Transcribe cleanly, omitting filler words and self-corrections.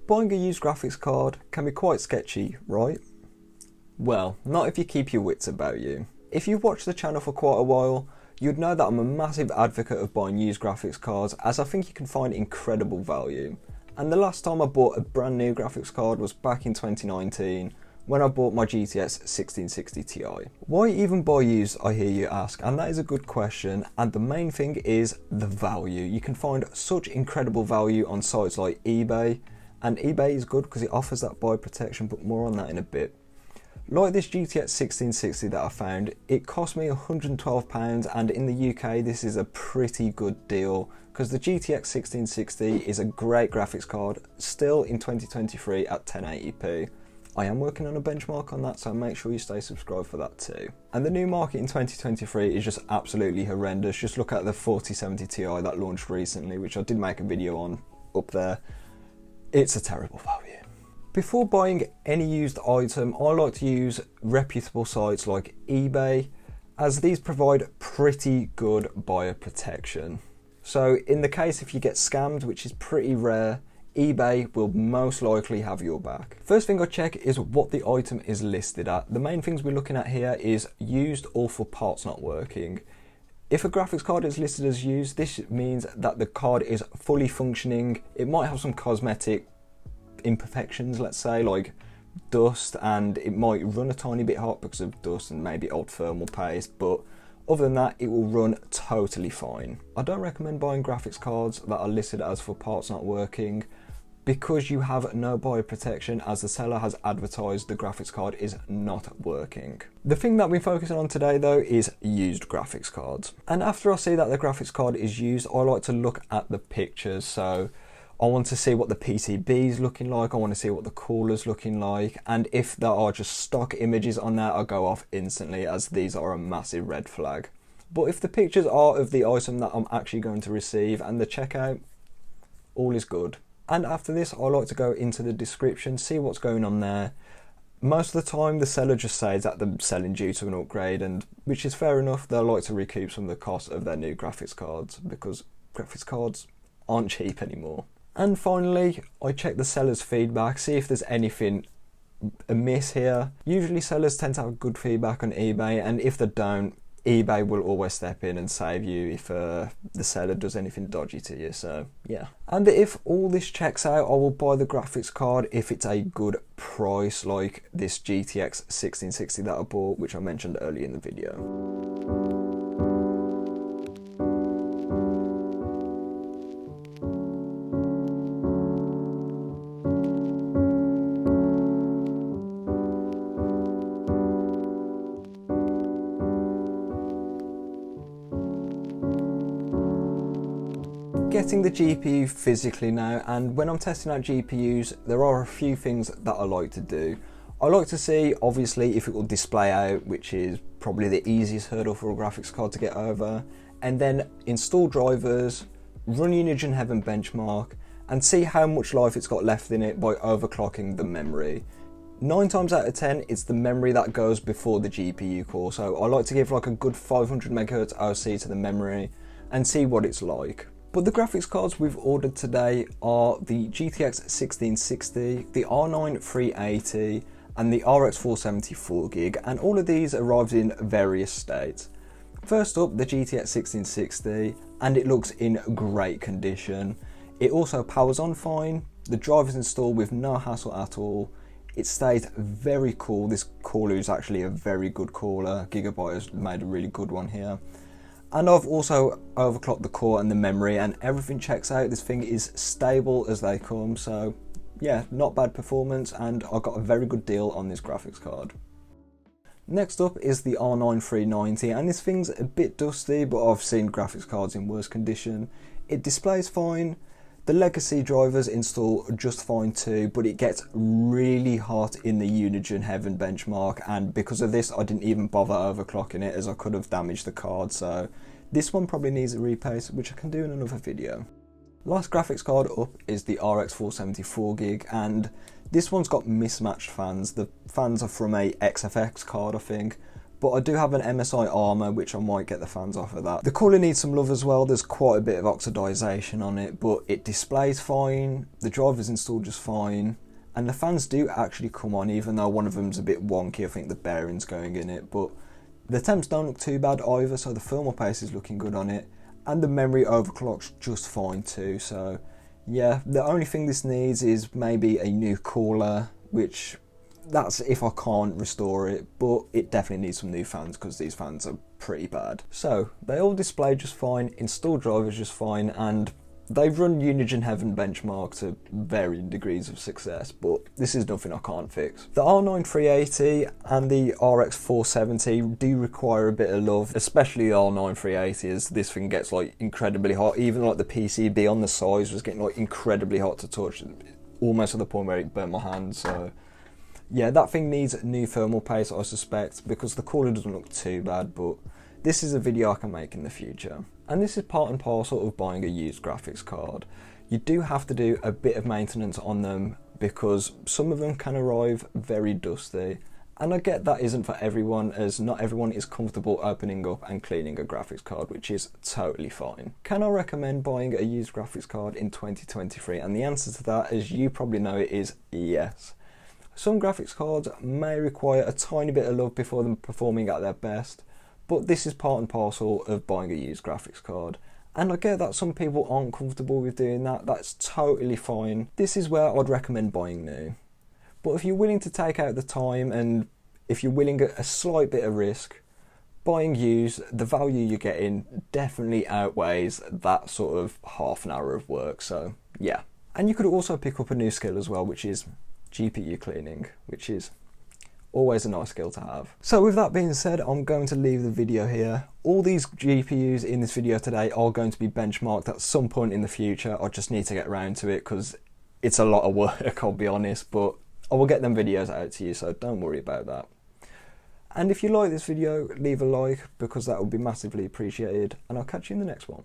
Buying a used graphics card can be quite sketchy, right? Well, not if you keep your wits about you. If you've watched the channel for quite a while, you'd know that I'm a massive advocate of buying used graphics cards, as I think you can find incredible value. And the last time I bought a brand new graphics card was back in 2019, when I bought my GTX 1660 Ti. Why even buy used, I hear you ask, and that is a good question, and the main thing is the value. You can find such incredible value on sites like eBay, and eBay is good because it offers that buyer protection, but more on that in a bit. Like this GTX 1660 that I found, it cost me £112, and in the UK this is a pretty good deal because the GTX 1660 is a great graphics card still in 2023 at 1080p. I am working on a benchmark on that, so make sure you stay subscribed for that too. And the new market in 2023 is just absolutely horrendous. Just look at the 4070 Ti that launched recently, which I did make a video on up there. It's a terrible value. Before buying any used item, I like to use reputable sites like eBay, as these provide pretty good buyer protection. So in the case if you get scammed, which is pretty rare, eBay will most likely have your back. First thing I check is what the item is listed at. The main things we're looking at here is used or for parts not working. If a graphics card is listed as used, this means that the card is fully functioning. It might have some cosmetic imperfections, let's say, like dust, and it might run a tiny bit hot because of dust and maybe old thermal paste, but other than that, it will run totally fine. I don't recommend buying graphics cards that are listed as for parts not working, because you have no buyer protection, as the seller has advertised the graphics card is not working. The thing that we're focusing on today though is used graphics cards. And after I see that the graphics card is used, I like to look at the pictures. So I want to see what the PCB is looking like, I want to see what the cooler's looking like, and if there are just stock images on there, I go off instantly, as these are a massive red flag. But if the pictures are of the item that I'm actually going to receive and the checkout, all is good. And after this, I like to go into the description, see what's going on there. Most of the time the seller just says that they're selling due to an upgrade, and which is fair enough. They like to recoup some of the cost of their new graphics cards, because graphics cards aren't cheap anymore. And finally, I check the seller's feedback, see if there's anything amiss here. Usually sellers tend to have good feedback on eBay, and if they don't, eBay will always step in and save you if the seller does anything dodgy to you, so yeah. And if all this checks out, I will buy the graphics card if it's a good price, like this GTX 1660 that I bought, which I mentioned earlier in the video. Getting the GPU physically now, and when I'm testing out GPUs, there are a few things that I like to do. I like to see, obviously, if it will display out, which is probably the easiest hurdle for a graphics card to get over, and then install drivers, run Unigine Heaven benchmark, and see how much life it's got left in it by overclocking the memory. 9 times out of 10, it's the memory that goes before the GPU core, so I like to give like a good 500 MHz OC to the memory and see what it's like. But the graphics cards we've ordered today are the GTX 1660, the R9 380, and the RX 470 4GB, and all of these arrived in various states. First up, the GTX 1660, and it looks in great condition. It also powers on fine, the driver's installed with no hassle at all. It stays very cool. This cooler is actually a very good cooler. Gigabyte has made a really good one here. And I've also overclocked the core and the memory, and everything checks out. This thing is stable as they come, so yeah, not bad performance, and I got a very good deal on this graphics card. Next up is the R9 390, and this thing's a bit dusty, but I've seen graphics cards in worse condition. It displays fine, the legacy drivers install just fine too, but it gets really hot in the Unigine Heaven benchmark, and because of this I didn't even bother overclocking it, as I could have damaged the card, so this one probably needs a repaste, which I can do in another video. Last graphics card up is the RX 470 4GB, and this one's got mismatched fans. The fans are from a XFX card, I think, but I do have an MSI Armour, which I might get the fans off of that. The cooler needs some love as well. There's quite a bit of oxidisation on it, but it displays fine, the driver's installed just fine, and the fans do actually come on, even though one of them's a bit wonky. I think the bearing's going in it, but the temps don't look too bad either, so the thermal paste is looking good on it, and the memory overclocks just fine too. So yeah, the only thing this needs is maybe a new cooler, which that's if I can't restore it, but it definitely needs some new fans because these fans are pretty bad. So they all display just fine, installed drivers just fine, and they've run Unigine Heaven benchmark to varying degrees of success, but this is nothing I can't fix. The R9 380 and the RX 470 do require a bit of love, especially the R9 380, as this thing gets like incredibly hot. Even like the PCB on the sides was getting like incredibly hot to touch, almost to the point where it burnt my hand. So yeah, that thing needs new thermal paste, I suspect, because the cooler doesn't look too bad, but this is a video I can make in the future. And this is part and parcel of buying a used graphics card. You do have to do a bit of maintenance on them because some of them can arrive very dusty. And I get that isn't for everyone, as not everyone is comfortable opening up and cleaning a graphics card, which is totally fine. Can I recommend buying a used graphics card in 2023? And the answer to that, as you probably know, is yes. Some graphics cards may require a tiny bit of love before them performing at their best, but this is part and parcel of buying a used graphics card. And I get that some people aren't comfortable with doing that, that's totally fine. This is where I'd recommend buying new. But if you're willing to take out the time and if you're willing a slight bit of risk, buying used, the value you're getting definitely outweighs that sort of half an hour of work, so yeah. And you could also pick up a new skill as well, which is GPU cleaning, which is always a nice skill to have. So with that being said, I'm going to leave the video here. All these GPUs in this video today are going to be benchmarked at some point in the future. I just need to get around to it because it's a lot of work, I'll be honest, but I will get them videos out to you, so don't worry about that. And if you like this video, leave a like because that would be massively appreciated, and I'll catch you in the next one.